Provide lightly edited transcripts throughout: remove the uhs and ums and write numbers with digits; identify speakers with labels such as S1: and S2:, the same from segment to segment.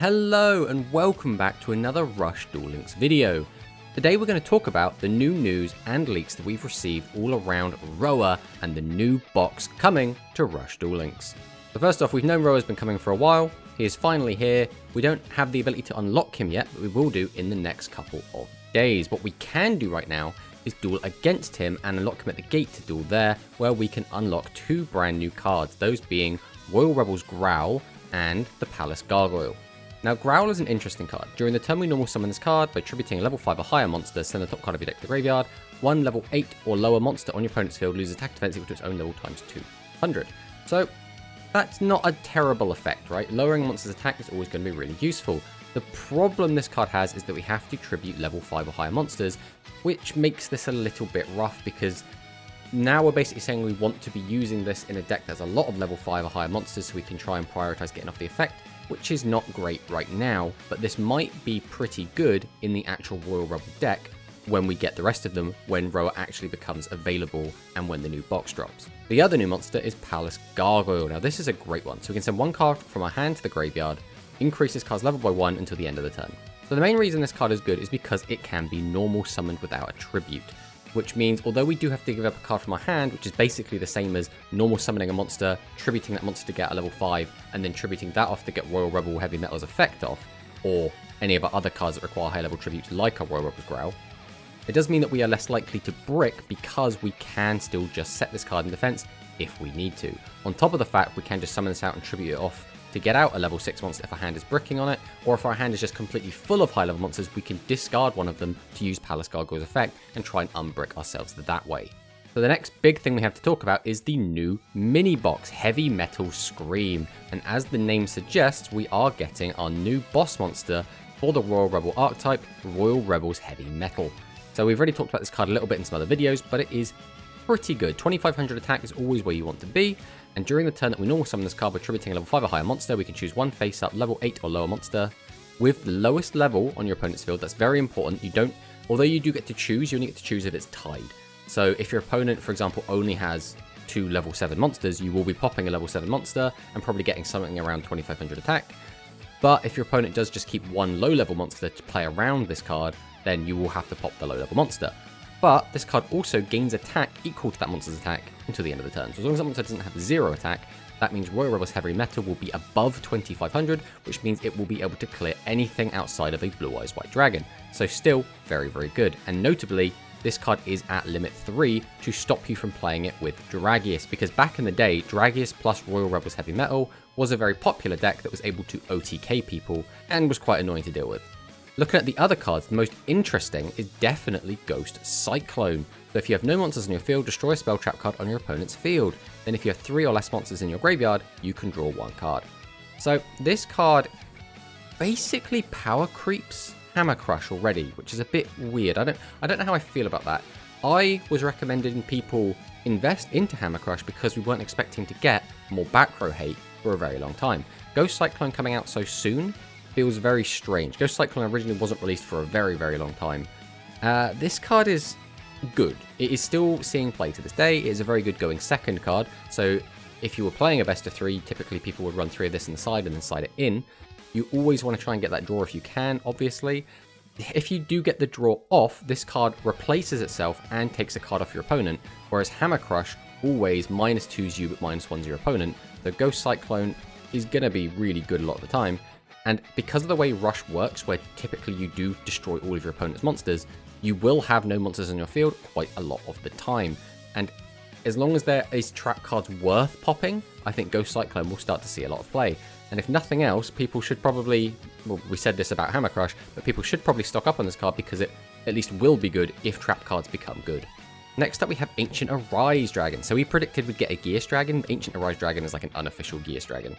S1: Hello and welcome back to another Rush Duel Links video. Today we're going to talk about the new news and leaks that we've received all around Roa and the new box coming to Rush Duel Links. So first off, we've known Roa's been coming for a while. He is finally here. We don't have the ability to unlock him yet, but we will do in the next couple of days. What we can do right now is duel against him and unlock him at the gate to duel there, where we can unlock two brand new cards, those being Royal Rebels Growl and the Palace Gargoyle. Now, Growl is an interesting card. During the turn we normal summon this card by tributing a level 5 or higher monster, send the top card of your deck to the graveyard. One level 8 or lower monster on your opponent's field loses attack defense equal to its own level times 200. So, that's not a terrible effect, right? Lowering a monster's attack is always going to be really useful. The problem this card has is that we have to tribute level 5 or higher monsters, which makes this a little bit rough because now we're basically saying we want to be using this in a deck that's a lot of level 5 or higher monsters so we can try and prioritize getting off the effect, which is not great right now, but this might be pretty good in the actual Royal Rebel deck when we get the rest of them, when Roa actually becomes available and when the new box drops. The other new monster is Palace Gargoyle. Now this is a great one, so we can send one card from our hand to the graveyard, increase this card's level by 1 until the end of the turn. So the main reason this card is good is because it can be normal summoned without a tribute, which means although we do have to give up a card from our hand, which is basically the same as normal summoning a monster, tributing that monster to get a level 5, and then tributing that off to get Royal Rebel Heavy Metal's effect off, or any of our other cards that require high level tributes like our Royal Rebel's Growl, it does mean that we are less likely to brick because we can still just set this card in defense if we need to. On top of the fact we can just summon this out and tribute it off to get out a level 6 monster if our hand is bricking on it, or if our hand is just completely full of high level monsters, we can discard one of them to use Palace Gargoyle's effect and try and unbrick ourselves that way. So the next big thing we have to talk about is the new Minibox Heavy Metal Scream, and as the name suggests, we are getting our new boss monster for the Royal Rebel archetype, Royal Rebels Heavy Metal. So we've already talked about this card a little bit in some other videos, but it is pretty good. 2500 attack is always where you want to be, and during the turn that we normal summon this card by tributing a level 5 or higher monster, we can choose one face-up level 8 or lower monster with the lowest level on your opponent's field. That's very important. Although you do get to choose, you only get to choose if it's tied. So if your opponent, for example, only has 2 level 7 monsters, you will be popping a level 7 monster and probably getting something around 2500 attack. But if your opponent does just keep one low-level monster to play around this card, then you will have to pop the low-level monster. But this card also gains attack equal to that monster's attack until the end of the turn. So as long as that monster doesn't have 0 attack, that means Royal Rebels Heavy Metal will be above 2500, which means it will be able to clear anything outside of a Blue Eyes White Dragon. So still very, very good. And notably, this card is at limit 3 to stop you from playing it with Dragius, because back in the day, Dragius plus Royal Rebels Heavy Metal was a very popular deck that was able to OTK people and was quite annoying to deal with. Looking at the other cards, the most interesting is definitely Ghost Cyclone. So if you have no monsters in your field, destroy a spell trap card on your opponent's field. Then if you have 3 or less monsters in your graveyard, you can draw 1 card. So this card basically power creeps Hammer Crush already, which is a bit weird. I don't know how I feel about that. I was recommending people invest into Hammer Crush because we weren't expecting to get more back row hate for a very long time. Ghost Cyclone coming out so soon feels very strange. Ghost Cyclone originally wasn't released for a very, very long time. This card is good. It is still seeing play to this day. It is a very good going second card. So if you were playing a best of 3, typically people would run 3 of this in the side and then side it in. You always want to try and get that draw if you can, obviously. If you do get the draw off, this card replaces itself and takes a card off your opponent, whereas Hammer Crush always -2s you but -1s your opponent. The Ghost Cyclone is going to be really good a lot of the time. And because of the way Rush works, where typically you do destroy all of your opponent's monsters, you will have no monsters in your field quite a lot of the time. And as long as there is trap cards worth popping, I think Ghost Cyclone will start to see a lot of play. And if nothing else, people should probably, well, we said this about Hammer Crush, but people should probably stock up on this card because it at least will be good if trap cards become good. Next up we have Ancient Arise Dragon. So we predicted we'd get a Geas Dragon. Ancient Arise Dragon is like an unofficial Geas Dragon.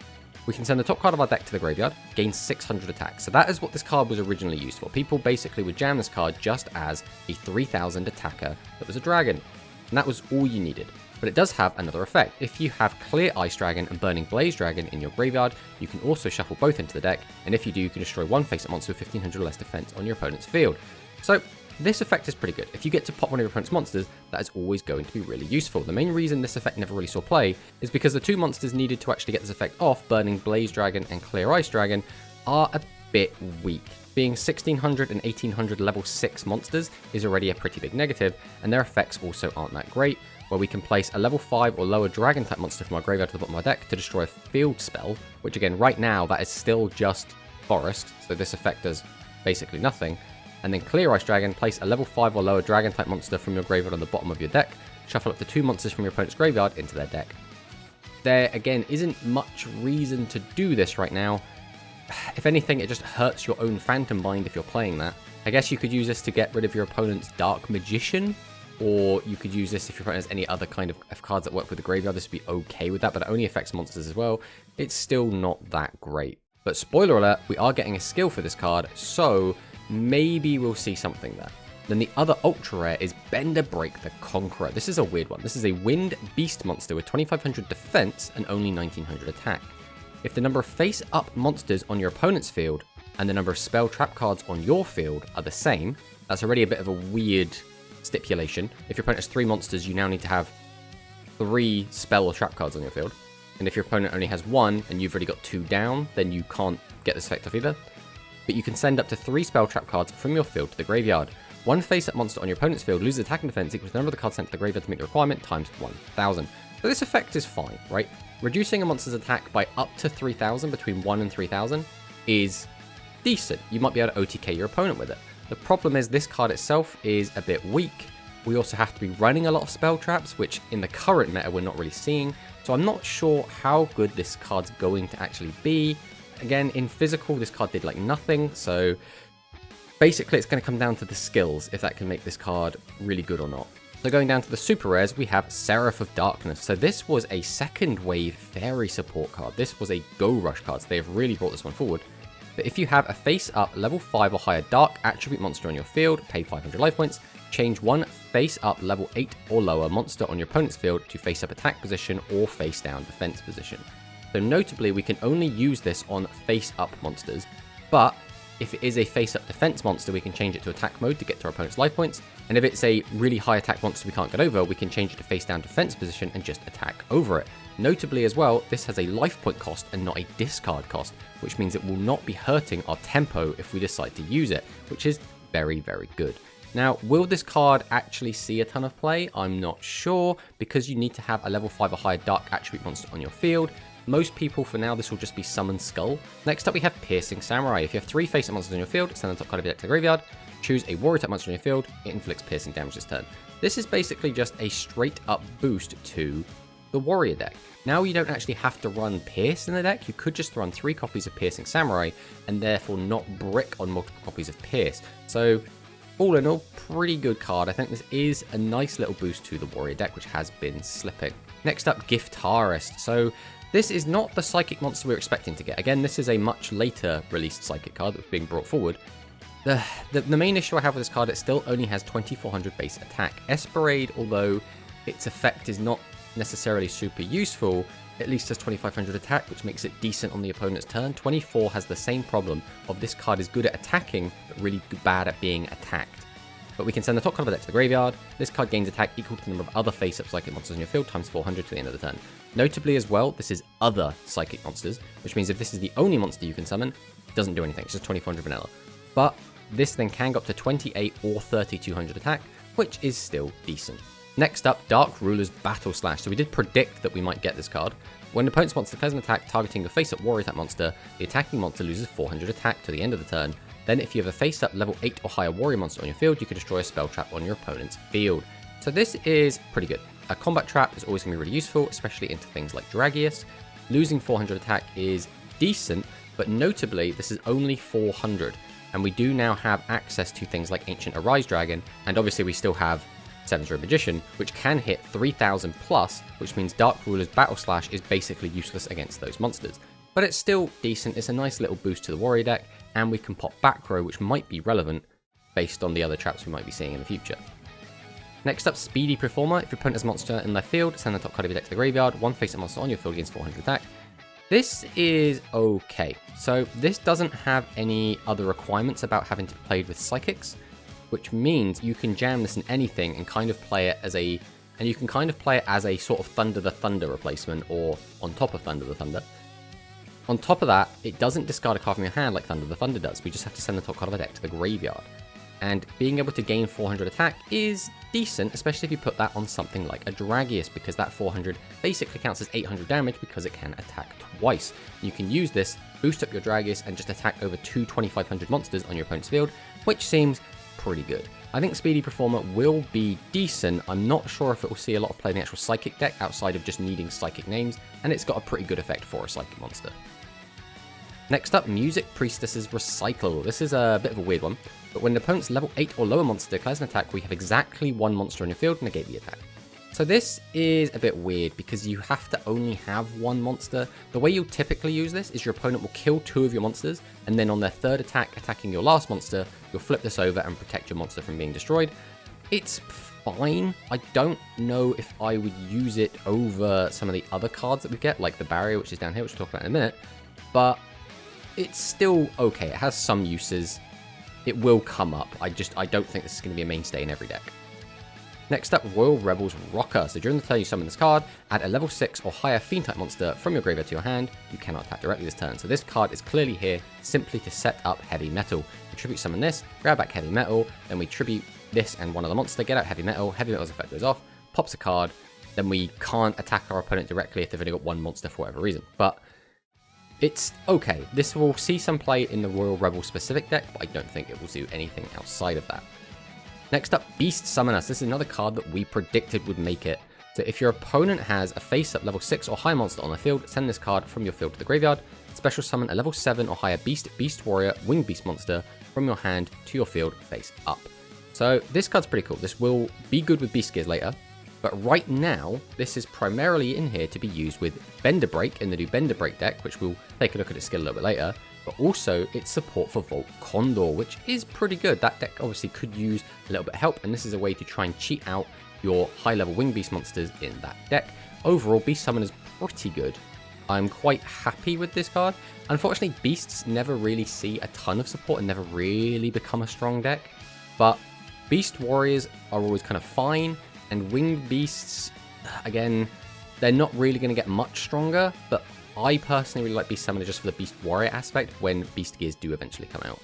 S1: We can send the top card of our deck to the graveyard, gain 600 attack. So that is what this card was originally used for. People basically would jam this card just as a 3000 attacker that was a dragon. And that was all you needed. But it does have another effect. If you have Clear Ice Dragon and Burning Blaze Dragon in your graveyard, you can also shuffle both into the deck, and if you do, you can destroy one face-up monster with 1500 or less defense on your opponent's field. So this effect is pretty good. If you get to pop one of your opponent's monsters, that is always going to be really useful. The main reason this effect never really saw play is because the 2 monsters needed to actually get this effect off, Burning Blaze Dragon and Clear Ice Dragon, are a bit weak. Being 1600 and 1800 level 6 monsters is already a pretty big negative, and their effects also aren't that great, where we can place a level 5 or lower dragon type monster from our graveyard to the bottom of our deck to destroy a field spell, which again, right now, that is still just forest, so this effect does basically nothing. And then Clear Ice Dragon, place a level 5 or lower dragon type monster from your graveyard on the bottom of your deck, shuffle up to 2 monsters from your opponent's graveyard into their deck. There, again, isn't much reason to do this right now. If anything, it just hurts your own Phantom Bind if you're playing that. I guess you could use this to get rid of your opponent's Dark Magician, or you could use this if your opponent has any other kind of cards that work with the graveyard. This would be okay with that, but it only affects monsters as well. It's still not that great. But spoiler alert, we are getting a skill for this card, so maybe we'll see something there. Then the other ultra rare is Bender Break the Conqueror. This is a weird one. This is a Wind Beast monster with 2500 defense and only 1900 attack. If the number of face-up monsters on your opponent's field and the number of spell trap cards on your field are the same, that's already a bit of a weird stipulation. If your opponent has 3 monsters, you now need to have 3 spell or trap cards on your field. And if your opponent only has 1 and you've already got 2 down, then you can't get this effect off either. But you can send up to 3 spell trap cards from your field to the graveyard. One face-up monster on your opponent's field loses attack and defense equals the number of the cards sent to the graveyard to meet the requirement times 1000. So this effect is fine, right? Reducing a monster's attack by up to 3000 between 1 and 3000 is decent. You might be able to OTK your opponent with it. The problem is this card itself is a bit weak. We also have to be running a lot of spell traps, which in the current meta we're not really seeing. So I'm not sure how good this card's going to actually be. Again, in physical, this card did like nothing, so basically it's going to come down to the skills if that can make this card really good or not. So going down to the super rares, we have Seraph of Darkness. So this was a second wave fairy support card. This was a Go Rush card, so they have really brought this one forward. But if you have a face-up level 5 or higher dark attribute monster on your field, pay 500 life points, change one face-up level 8 or lower monster on your opponent's field to face-up attack position or face-down defense position. So notably, we can only use this on face-up monsters, but if it is a face-up defense monster, we can change it to attack mode to get to our opponent's life points. And if it's a really high attack monster we can't get over, we can change it to face-down defense position and just attack over it. Notably as well, this has a life point cost and not a discard cost, which means it will not be hurting our tempo if we decide to use it, which is very, very good. Now, will this card actually see a ton of play? I'm not sure, because you need to have a level 5 or higher dark attribute monster on your field. Most people, for now, this will just be Summon Skull. Next up, we have Piercing Samurai. If you have 3 face-up monsters on your field, send the top card of your deck to the graveyard. Choose a warrior type monster on your field. It inflicts piercing damage this turn. This is basically just a straight-up boost to the warrior deck. Now you don't actually have to run Pierce in the deck. You could just run 3 copies of Piercing Samurai and therefore not brick on multiple copies of Pierce. So all in all, pretty good card. I think this is a nice little boost to the warrior deck, which has been slipping. Next up, Giftarist. So this is not the Psychic monster we're expecting to get. Again, this is a much later released Psychic card that's being brought forward. The main issue I have with this card, it still only has 2400 base attack. Esperade, although its effect is not necessarily super useful, at least has 2500 attack, which makes it decent on the opponent's turn. 24 has the same problem of this card is good at attacking, but really bad at being attacked. But we can send the top card of the deck to the graveyard. This card gains attack equal to the number of other face-up Psychic monsters in your field times 400 to the end of the turn. Notably as well, this is other Psychic monsters, which means if this is the only monster you can summon, it doesn't do anything, it's just 2400 vanilla. But this thing can go up to 28 or 3200 attack, which is still decent. Next up, Dark Ruler's Battle Slash. So we did predict that we might get this card. When the opponent's monster declares an attack targeting a face-up warrior type monster, the attacking monster loses 400 attack to the end of the turn. Then if you have a face-up level 8 or higher warrior monster on your field, you can destroy a spell trap on your opponent's field. So this is pretty good. A combat trap is always going to be really useful, especially into things like Dragius. Losing 400 attack is decent, but notably this is only 400. And we do now have access to things like Ancient Arise Dragon, and obviously we still have Seven's Road Magician, which can hit 3000 plus, which means Dark Ruler's Battle Slash is basically useless against those monsters. But it's still decent, it's a nice little boost to the warrior deck, and we can pop back row, which might be relevant based on the other traps we might be seeing in the future. Next up, Speedy Performer. If your opponent has a monster in their field, send the top card of your deck to the graveyard. One face-up monster on your field gains 400 attack. This is okay. So this doesn't have any other requirements about having to be played with Psychics, which means you can jam this in anything and kind of play it as a, sort of Thunder the Thunder replacement, or on top of Thunder the Thunder. On top of that, it doesn't discard a card from your hand like Thunder the Thunder does. We just have to send the top card of a deck to the graveyard. And being able to gain 400 attack is decent, especially if you put that on something like a Dragius, because that 400 basically counts as 800 damage because it can attack twice. You can use this, boost up your Dragius, and just attack over two 2500 monsters on your opponent's field, which seems pretty good. I think Speedy Performer will be decent. I'm not sure if it will see a lot of play in the actual Psychic deck outside of just needing Psychic names, and it's got a pretty good effect for a Psychic monster. Next up, Music Priestess's Recycle. This is a bit of a weird one, but when the opponent's level 8 or lower monster declares an attack, we have exactly one monster on your field, negate the attack. So this is a bit weird because you have to only have one monster. The way you'll typically use this is your opponent will kill two of your monsters, and then on their third attack attacking your last monster, you'll flip this over and protect your monster from being destroyed. It's fine. I don't know if I would use it over some of the other cards that we get, like the Barrier, which is down here, which we'll talk about in a minute, but it's still okay. It has some uses. It will come up. I don't think this is going to be a mainstay in every deck. Next up, Royal Rebels Rocker. So during the turn you summon this card, add a level 6 or higher Fiend-type monster from your graveyard to your hand. You cannot attack directly this turn. So this card is clearly here simply to set up Heavy Metal. We tribute summon this, grab back Heavy Metal, then we tribute this and one other monster, get out Heavy Metal, Heavy Metal's effect goes off, pops a card, then we can't attack our opponent directly if they've only got one monster for whatever reason. But it's okay. This will see some play in the Royal Rebel specific deck, but I don't think it will do anything outside of that. Next up, Beast Summoners. This is another card that we predicted would make it. So if your opponent has a face-up level 6 or higher monster on the field, send this card from your field to the graveyard. Special summon a level 7 or higher Beast Warrior, Winged Beast monster from your hand to your field face up. So this card's pretty cool. This will be good with Beast Gears later, but right now, this is primarily in here to be used with Bender Break in the new Bender Break deck, which we'll take a look at its skill a little bit later. But also its support for Volt Condor, which is pretty good. That deck obviously could use a little bit of help, and this is a way to try and cheat out your high-level Winged Beast monsters in that deck. Overall, Beast Summon is pretty good. I'm quite happy with this card. Unfortunately, Beasts never really see a ton of support and never really become a strong deck, but Beast Warriors are always kind of fine, and Winged Beasts, again, they're not really going to get much stronger, but I personally really like Beast Summoner just for the Beast Warrior aspect when Beast Gears do eventually come out.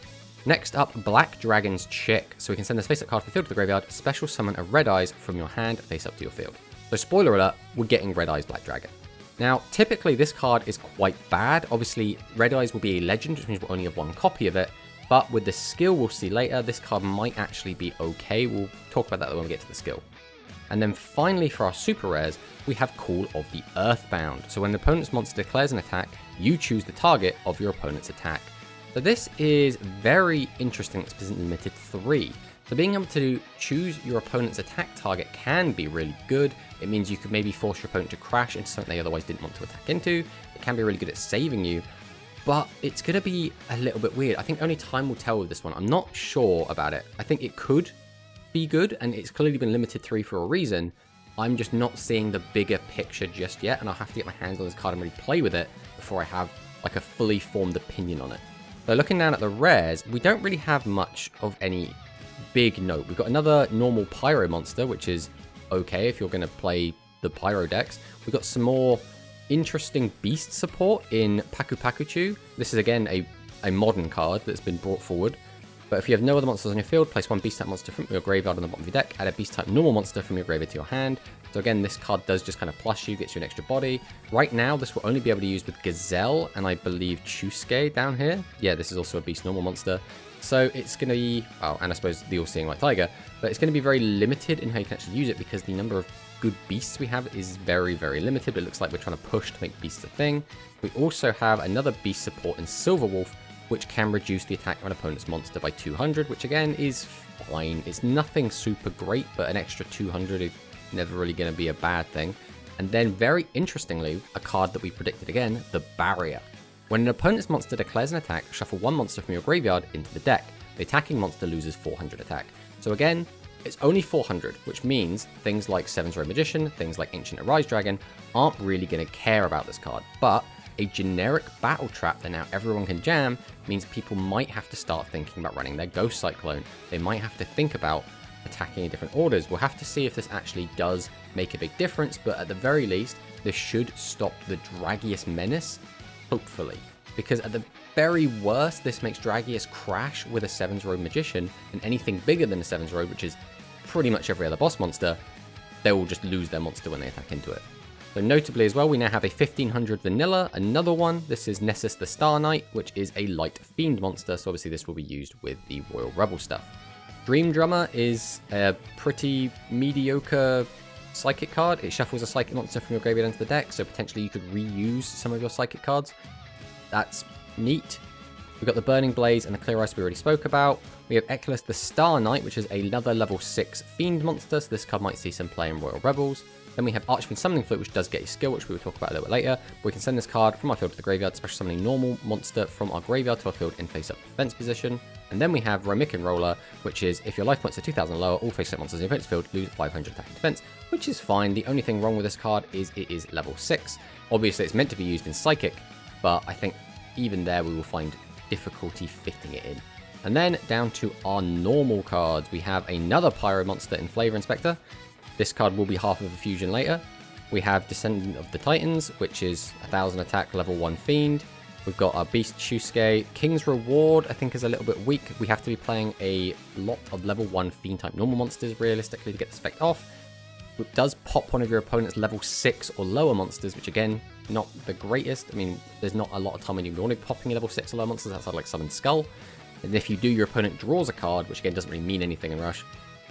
S1: Next up, Black Dragon's Chick. So we can send this face-up card from the field to the graveyard, special summon a Red Eyes from your hand face up to your field. So spoiler alert, we're getting Red Eyes Black Dragon. Now, typically this card is quite bad. Obviously, Red Eyes will be a legend, which means we'll only have one copy of it. But with the skill we'll see later, this card might actually be okay. We'll talk about that when we get to the skill. And then finally for our super rares, we have Call of the Earthbound. So when the opponent's monster declares an attack, you choose the target of your opponent's attack. So this is very interesting, it's specifically limited 3. So being able to choose your opponent's attack target can be really good. It means you could maybe force your opponent to crash into something they otherwise didn't want to attack into. It can be really good at saving you, but it's going to be a little bit weird. I think only time will tell with this one. I'm not sure about it. I think it could be good, and it's clearly been limited 3 for a reason. I'm just not seeing the bigger picture just yet, and I'll have to get my hands on this card and really play with it before I have like a fully formed opinion on it. So looking down at the rares, we don't really have much of any big note. We've got another normal Pyro monster, which is okay if you're going to play the Pyro decks. We've got some more interesting beast support in Paku Pakuchu. This is again a modern card that's been brought forward. But if you have no other monsters on your field, place one beast type monster from your graveyard on the bottom of your deck, add a beast type normal monster from your graveyard to your hand. So again, this card does just kind of plus you, gets you an extra body. Right now, this will only be able to use with Gazelle and I believe Chusuke down here. Yeah, this is also a beast normal monster. So it's going to be, oh, and I suppose the All-Seeing White Tiger, but it's going to be very limited in how you can actually use it because the number of good beasts we have is very, very limited. But it looks like we're trying to push to make beasts a thing. We also have another beast support in Silverwolf, which can reduce the attack of an opponent's monster by 200, which again is fine. It's nothing super great, but an extra 200 is never really going to be a bad thing. And then very interestingly, a card that we predicted again, the Barrier. When an opponent's monster declares an attack, shuffle one monster from your graveyard into the deck. The attacking monster loses 400 attack. So again, it's only 400, which means things like Seven's Ray Magician, things like Ancient Arise Dragon aren't really going to care about this card, but a generic battle trap that now everyone can jam means people might have to start thinking about running their Ghost Cyclone. They might have to think about attacking in different orders. We'll have to see if this actually does make a big difference, but at the very least, this should stop the Dragius Menace hopefully. Because at the very worst, this makes Dragius crash with a 7's Road Magician, and anything bigger than a 7's Road, which is pretty much every other boss monster, they will just lose their monster when they attack into it. So notably as well, we now have a 1500 vanilla, another one. This is Nessus the Star Knight, which is a light fiend monster, so obviously this will be used with the Royal Rebel stuff. Dream Drummer is a pretty mediocre psychic card. It shuffles a psychic monster from your graveyard into the deck, so potentially you could reuse some of your psychic cards. That's neat. We've got the Burning Blaze and the Clear Ice we already spoke about. We have Echolas the Star Knight, which is another level 6 fiend monster, so this card might see some play in Royal Rebels. Then we have Archfiend Summoning Flute, which does get a skill, which we will talk about a little bit later. We can send this card from our field to the graveyard, special summoning normal monster from our graveyard to our field in face-up defense position. And then we have Romican Roller, which is if your life points are 2,000 or lower, all face-up monsters in your opponent's field lose 500 attack and defense, which is fine. The only thing wrong with this card is it is level 6. Obviously, it's meant to be used in Psychic, but I think even there we will find difficulty fitting it in. And then down to our normal cards, we have another Pyro monster in Flavor Inspector. This card will be half of a fusion later. We have Descendant of the Titans, which is 1000 attack, level 1 fiend. We've got our Beast Shusuke. King's Reward, I think, is a little bit weak. We have to be playing a lot of level 1 fiend type normal monsters realistically to get this effect off. It does pop one of your opponent's level 6 or lower monsters, which again, not the greatest. I mean, there's not a lot of time when you're only popping level 6 or lower monsters outside like Summon Skull. And if you do, your opponent draws a card, which again doesn't really mean anything in Rush.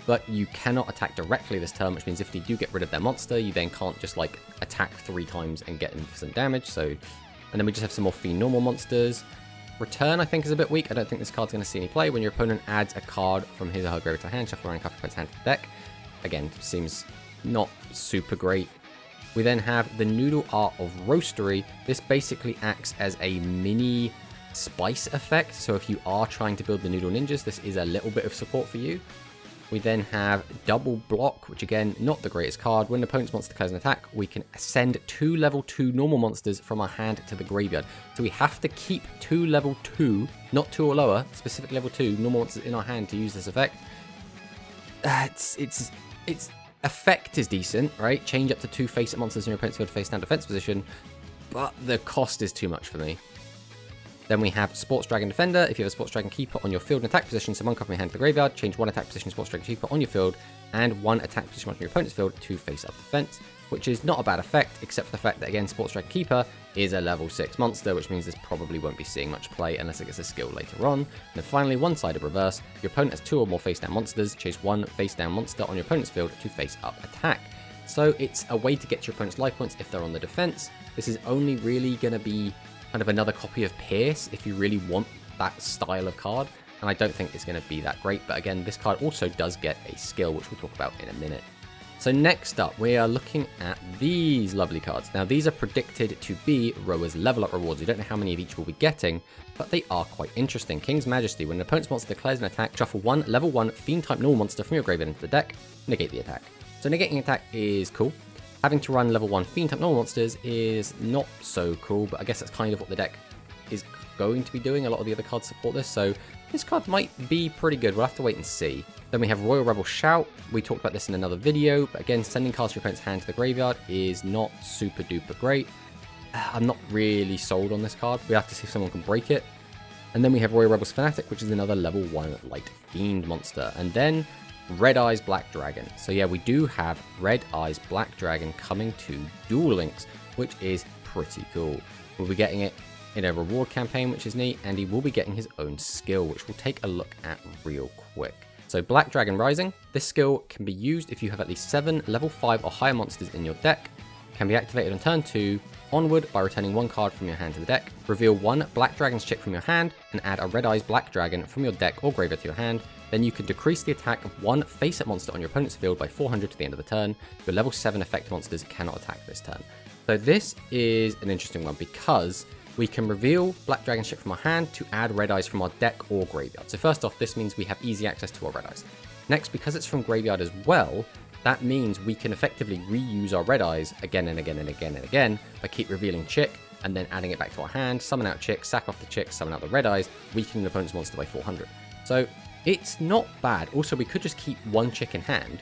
S1: But you cannot attack directly this turn, which means if you do get rid of their monster, you then can't just like attack 3 times and get instant damage. So, and then we just have some more fiend normal monsters. Return, I think, is a bit weak. I don't think this card's going to see any play. When your opponent adds a card from his or her graveyard to hand, shuffle around a couple of hand to the deck. Again, seems not super great. We then have the Noodle Art of Roastery. This basically acts as a mini spice effect. So if you are trying to build the Noodle Ninjas, this is a little bit of support for you. We then have Double Block, which again, not the greatest card. When the opponent's monster declares an attack, we can send 2 level 2 normal monsters from our hand to the graveyard. So we have to keep 2 level 2, not 2 or lower, specific level 2 normal monsters in our hand to use this effect. Its effect is decent, right? Change up to 2 face-up monsters in your opponent's field face down defense position, but the cost is too much for me. Then we have Sports Dragon Defender. If you have a Sports Dragon Keeper on your field and attack position, summon one card from your hand to the graveyard, change 1 attack position Sports Dragon Keeper on your field, and 1 attack position on your opponent's field to face-up defense, which is not a bad effect, except for the fact that, again, Sports Dragon Keeper is a level 6 monster, which means this probably won't be seeing much play unless it gets a skill later on. And then finally, one-sided reverse. Your opponent has 2 or more face-down monsters. Chase 1 face-down monster on your opponent's field to face-up attack. So it's a way to get to your opponent's life points if they're on the defense. This is only really going to be kind of another copy of Pierce if you really want that style of card, and I don't think it's going to be that great. But again, this card also does get a skill, which we'll talk about in a minute. So next up, we are looking at these lovely cards. Now, these are predicted to be Roa's level up rewards. We don't know how many of each we'll be getting, but they are quite interesting. King's Majesty. When an opponent's monster declares an attack, shuffle 1 level 1 fiend type normal monster from your graveyard into the deck, negate the attack. So negating attack is cool. Having to run level 1 fiend type normal monsters is not so cool, but I guess that's kind of what the deck is going to be doing. A lot of the other cards support this, so this card might be pretty good. We'll have to wait and see. Then we have Royal Rebel Shout. We talked about this in another video, but again, sending cards from your opponent's hand to the graveyard is not super duper great. I'm not really sold on this card. We have to see if someone can break it. And then we have Royal Rebels Fanatic, which is another level 1 light fiend monster. And then Red Eyes Black Dragon. So yeah, we do have Red Eyes Black Dragon coming to Duel Links, which is pretty cool. We'll be getting it in a reward campaign, which is neat, and he will be getting his own skill, which we'll take a look at real quick. So Black Dragon Rising. This skill can be used if you have at least 7 level 5 or higher monsters in your deck. Can be activated on turn 2 onward by returning 1 card from your hand to the deck. Reveal 1 Black Dragon's chick from your hand and add a Red Eyes Black Dragon from your deck or graveyard to your hand. Then you can decrease the attack of 1 face-up monster on your opponent's field by 400 to the end of the turn. Your level 7 effect monsters cannot attack this turn. So this is an interesting one because we can reveal Black Dragon's chick from our hand to add Red Eyes from our deck or graveyard. So first off, this means we have easy access to our Red Eyes. Next, because it's from graveyard as well, that means we can effectively reuse our Red Eyes again and again and again and again by keep revealing chick and then adding it back to our hand, summon out chick, sack off the chick, summon out the Red Eyes, weakening the opponent's monster by 400. So it's not bad. Also, we could just keep 1 chick in hand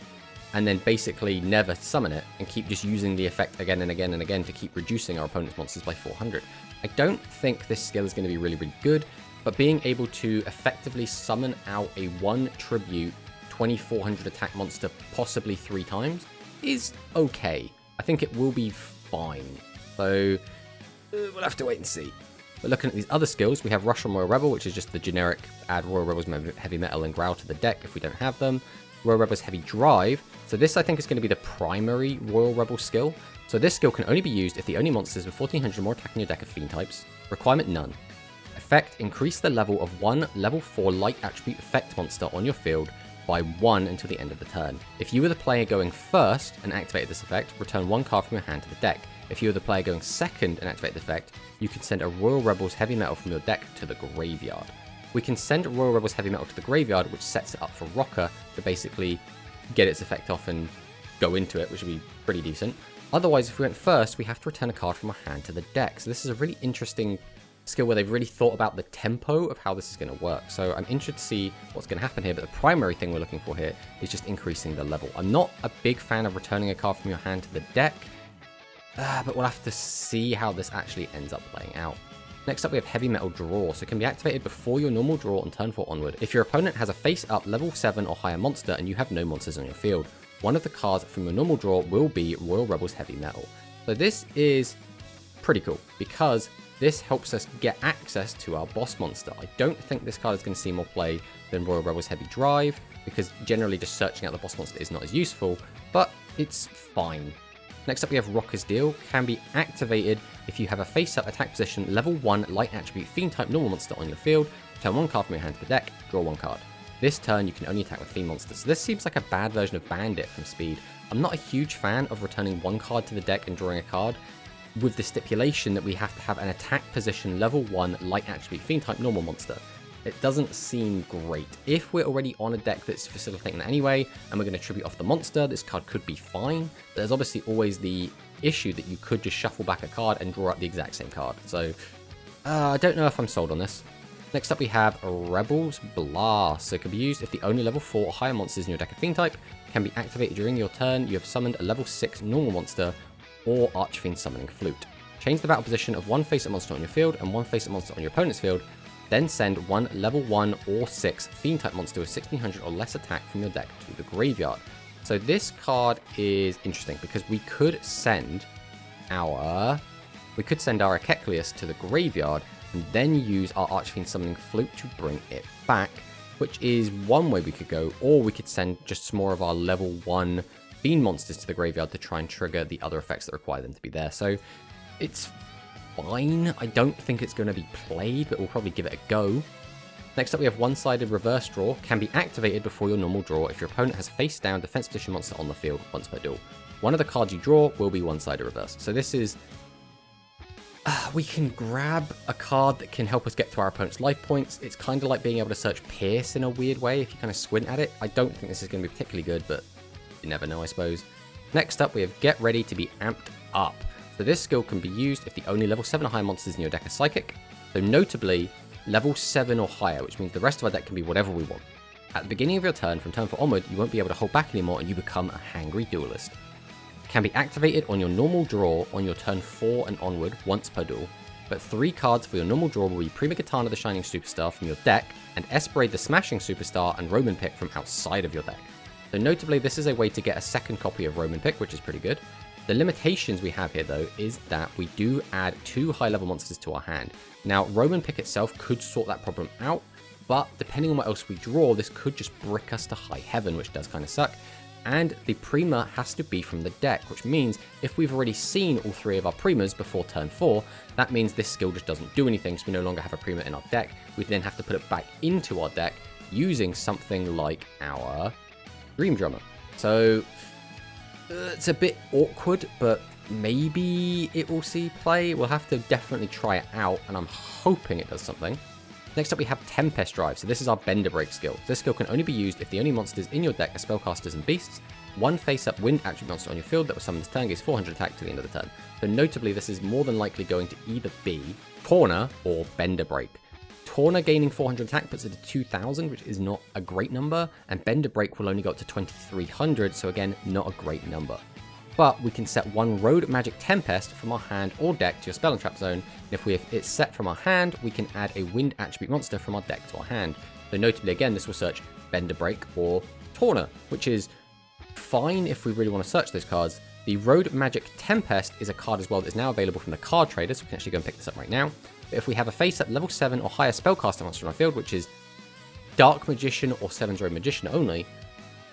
S1: and then basically never summon it and keep just using the effect again and again and again to keep reducing our opponent's monsters by 400. I don't think this skill is going to be really, really good, but being able to effectively summon out a 1 tribute 2400 attack monster possibly 3 times is okay. I think it will be fine. So we'll have to wait and see. But looking at these other skills, we have Rush on Royal Rebel, which is just the generic add Royal Rebel's Heavy Metal and Growl to the deck if we don't have them. Royal Rebel's Heavy Drive. So this I think is going to be the primary Royal Rebel skill. So this skill can only be used if the only monsters with 1400 or more attack in your deck are Fiend types. Requirement none. Effect, increase the level of one level 4 light attribute effect monster on your field by 1 until the end of the turn. If you were the player going first and activated this effect, return 1 card from your hand to the deck. If you were the player going second and activate the effect, you can send a Royal Rebel's Heavy Metal from your deck to the graveyard. We can send Royal Rebel's Heavy Metal to the graveyard, which sets it up for Rocker to basically get its effect off and go into it, which would be pretty decent. Otherwise, if we went first, we have to return a card from our hand to the deck. So this is a really interesting skill where they've really thought about the tempo of how this is going to work. So I'm interested to see what's going to happen here, but the primary thing we're looking for here is just increasing the level. I'm not a big fan of returning a card from your hand to the deck, but we'll have to see how this actually ends up playing out. Next up, we have Heavy Metal Draw, so it can be activated before your normal draw on turn 4 onward. If your opponent has a face-up level 7 or higher monster and you have no monsters on your field, one of the cards from your normal draw will be Royal Rebel's Heavy Metal. So this is pretty cool, because this helps us get access to our boss monster. I don't think this card is going to see more play than Royal Rebel's Heavy Drive, because generally just searching out the boss monster is not as useful, but it's fine. Next up, we have Rocker's Deal. Can be activated if you have a face-up attack position level 1 light attribute Fiend type normal monster on your field. Turn 1 card from your hand to the deck, draw 1 card. This turn, you can only attack with Fiend monsters. So this seems like a bad version of Bandit from Speed. I'm not a huge fan of returning 1 card to the deck and drawing a card, with the stipulation that we have to have an attack position level 1 light attribute Fiend type normal monster. It doesn't seem great. If we're already on a deck that's facilitating that anyway, and we're going to tribute off the monster, this card could be fine. But there's obviously always the issue that you could just shuffle back a card and draw out the exact same card. So, I don't know if I'm sold on this. Next up we have Rebel's Blast. So it can be used if the only level 4 or higher monsters in your deck are Fiend type. Can be activated during your turn. You have summoned a level 6 normal monster or Archfiend Summoning Flute. Change the battle position of 1 face-up monster on your field and 1 face-up monster on your opponent's field. Then send 1 level 1 or 6 Fiend type monster with 1600 or less attack from your deck to the graveyard. So this card is interesting because we could send our Kekleus to the graveyard and then use our Archfiend Summoning Flute to bring it back, which is one way we could go, or we could send just some more of our level 1 Fiend monsters to the graveyard to try and trigger the other effects that require them to be there. So it's fine. I don't think it's going to be played, but we'll probably give it a go. Next up, we have One-Sided Reverse Draw. Can be activated before your normal draw if your opponent has a face-down defense position monster on the field once per duel. One of the cards you draw will be One-Sided Reverse. So this is... we can grab a card that can help us get to our opponent's life points. It's kind of like being able to search Pierce in a weird way if you kind of squint at it. I don't think this is going to be particularly good, but you never know, I suppose. Next up, we have Get Ready to be Amped Up. So this skill can be used if the only level 7 or higher monsters in your deck are Psychic. So notably, level 7 or higher, which means the rest of our deck can be whatever we want. At the beginning of your turn, from turn 4 onward, you won't be able to hold back anymore and you become a Hangry Duelist. Can be activated on your normal draw on your turn 4 and onward once per duel. But 3 cards for your normal draw will be Prima Katana the Shining Superstar from your deck and Esperade the Smashing Superstar and Roman Pick from outside of your deck. So notably, this is a way to get a second copy of Roman Pick, which is pretty good. The limitations we have here, though, is that we do add 2 high-level monsters to our hand. Now, Roman Pick itself could sort that problem out, but depending on what else we draw, this could just brick us to high heaven, which does kind of suck. And the Prima has to be from the deck, which means if we've already seen all 3 of our Primas before turn 4, that means this skill just doesn't do anything, so we no longer have a Prima in our deck. We then have to put it back into our deck using something like our Dream Drummer. So it's a bit awkward, but maybe it will see play. We'll have to definitely try it out, and I'm hoping it does something. Next up, we have Tempest Drive. So this is our Bender Break skill. This skill can only be used if the only monsters in your deck are spellcasters and beasts. 1 face-up wind attribute monster on your field that was summoned this turn gains 400 attack to the end of the turn. So notably, this is more than likely going to either be Corner or Bender Break. Torna gaining 400 attack puts it to 2000, which is not a great number, and Bender Break will only go up to 2300, so again, not a great number. But we can set one Road Magic Tempest from our hand or deck to your Spell and Trap zone, and if we have it set from our hand, we can add a Wind attribute monster from our deck to our hand. So notably, again, this will search Bender Break or Torna, which is fine if we really want to search those cards. The Road Magic Tempest is a card as well that is now available from the card trader, so we can actually go and pick this up right now. But if we have a face-up level 7 or higher spellcaster monster on our field, which is Dark Magician or 7's Road Magician only,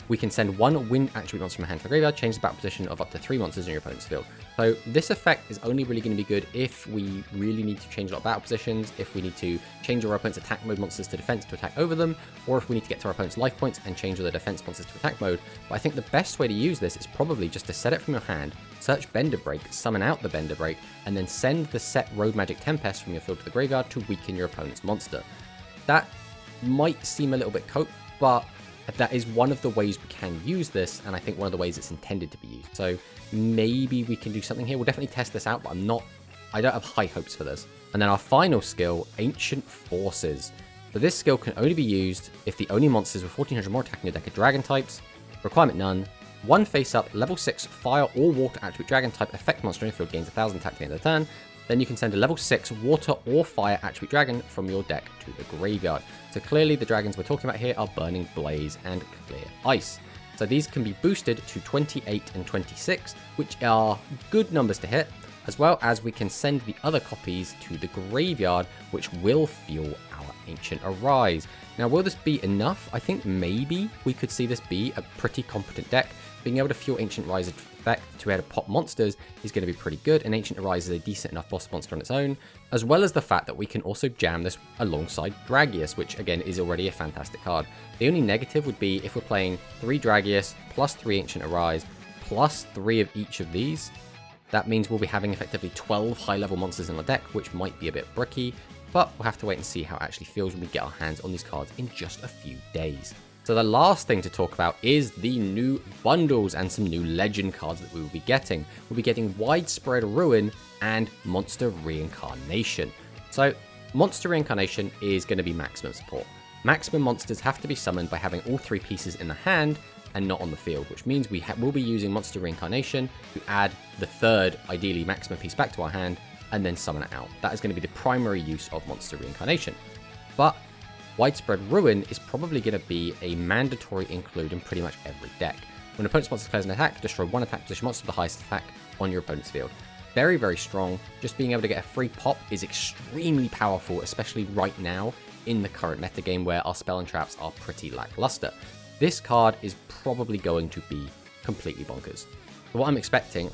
S1: we can send one Wind attribute monster from our hand to the graveyard, change the battle position of up to 3 monsters in your opponent's field. So this effect is only really going to be good if we really need to change a lot of battle positions, if we need to change our opponent's attack mode monsters to defense to attack over them, or if we need to get to our opponent's life points and change all their defense monsters to attack mode. But I think the best way to use this is probably just to set it from your hand, search Bender Break, summon out the Bender Break, and then send the set Road Magic Tempest from your field to the graveyard to weaken your opponent's monster. That might seem a little bit cope, but that is one of the ways we can use this, and I think one of the ways it's intended to be used. So maybe we can do something here. We'll definitely test this out, but I don't have high hopes for this. And then our final skill, Ancient Forces. So this skill can only be used if the only monsters with 1400 more attack in your deck are dragon types, requirement none, one face-up, level 6 fire or water attribute dragon type effect monster in your field gains 1000 attack at the end of the turn. Then you can send a level 6 water or fire attribute dragon from your deck to the graveyard. So clearly the dragons we're talking about here are Burning Blaze and Clear Ice. So these can be boosted to 28 and 26, which are good numbers to hit, as well as we can send the other copies to the graveyard, which will fuel our Ancient Arise. Now, will this be enough? I think maybe we could see this be a pretty competent deck. Being able to fuel Ancient Rise effect to be able to pop monsters is going to be pretty good, and Ancient Arise is a decent enough boss monster on its own, as well as the fact that we can also jam this alongside Dragius, which again is already a fantastic card. The only negative would be if we're playing 3 Dragius, plus 3 Ancient Arise, plus 3 of each of these. That means we'll be having effectively 12 high-level monsters in our deck, which might be a bit bricky, but we'll have to wait and see how it actually feels when we get our hands on these cards in just a few days. So the last thing to talk about is the new bundles and some new legend cards that we will be getting. We'll be getting Widespread Ruin and Monster Reincarnation. So Monster Reincarnation is going to be maximum support. Maximum monsters have to be summoned by having all 3 pieces in the hand and not on the field, which means we will be using Monster Reincarnation to add the 3rd, ideally maximum piece back to our hand, and then summon it out. That is going to be the primary use of Monster Reincarnation. But Widespread Ruin is probably going to be a mandatory include in pretty much every deck. When an opponent's monster declares an attack, destroy 1 attack position monster with the highest attack on your opponent's field. Very, very strong. Just being able to get a free pop is extremely powerful, especially right now in the current metagame where our spell and traps are pretty lackluster. This card is probably going to be completely bonkers. So what I'm expecting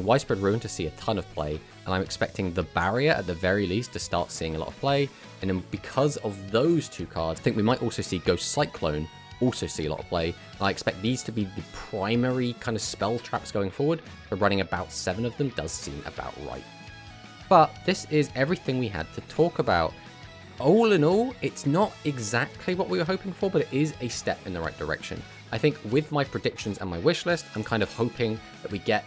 S1: Widespread Ruin to see a ton of play, and I'm expecting the Barrier at the very least to start seeing a lot of play, and then because of those 2 cards, I think we might also see Ghost Cyclone also see a lot of play, and I expect these to be the primary kind of spell traps going forward, but running about 7 of them does seem about right. But this is everything we had to talk about. All in all, it's not exactly what we were hoping for, but it is a step in the right direction. I think with my predictions and my wish list, I'm kind of hoping that we get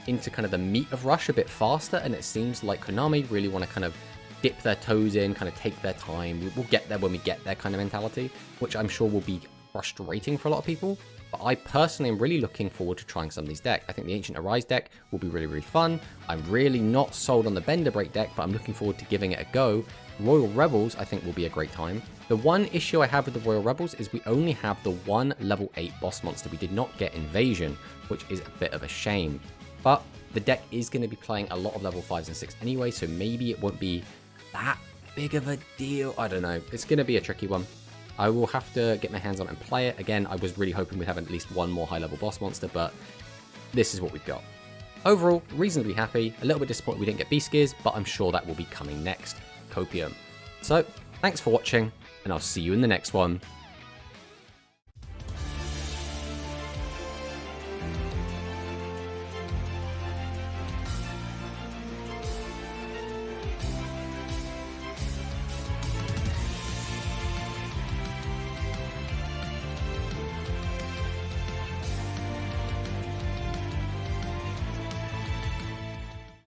S1: into kind of the meat of Rush a bit faster, and it seems like Konami really want to kind of dip their toes in, kind of take their time. We'll get there when we get there kind of mentality, which I'm sure will be frustrating for a lot of people. But I personally am really looking forward to trying some of these decks. I think the Ancient Arise deck will be really, really fun. I'm really not sold on the Bender Break deck, but I'm looking forward to giving it a go. Royal Rebels, I think, will be a great time. The one issue I have with the Royal Rebels is we only have the 1 level 8 boss monster. We did not get Invasion, which is a bit of a shame. But the deck is going to be playing a lot of level 5s and 6 anyway, so maybe it won't be that big of a deal. I don't know. It's going to be a tricky one. I will have to get my hands on it and play it. Again, I was really hoping we'd have at least 1 more high-level boss monster, but this is what we've got. Overall, reasonably happy. A little bit disappointed we didn't get Beast Gears, but I'm sure that will be coming next. Copium. So, thanks for watching, and I'll see you in the next one.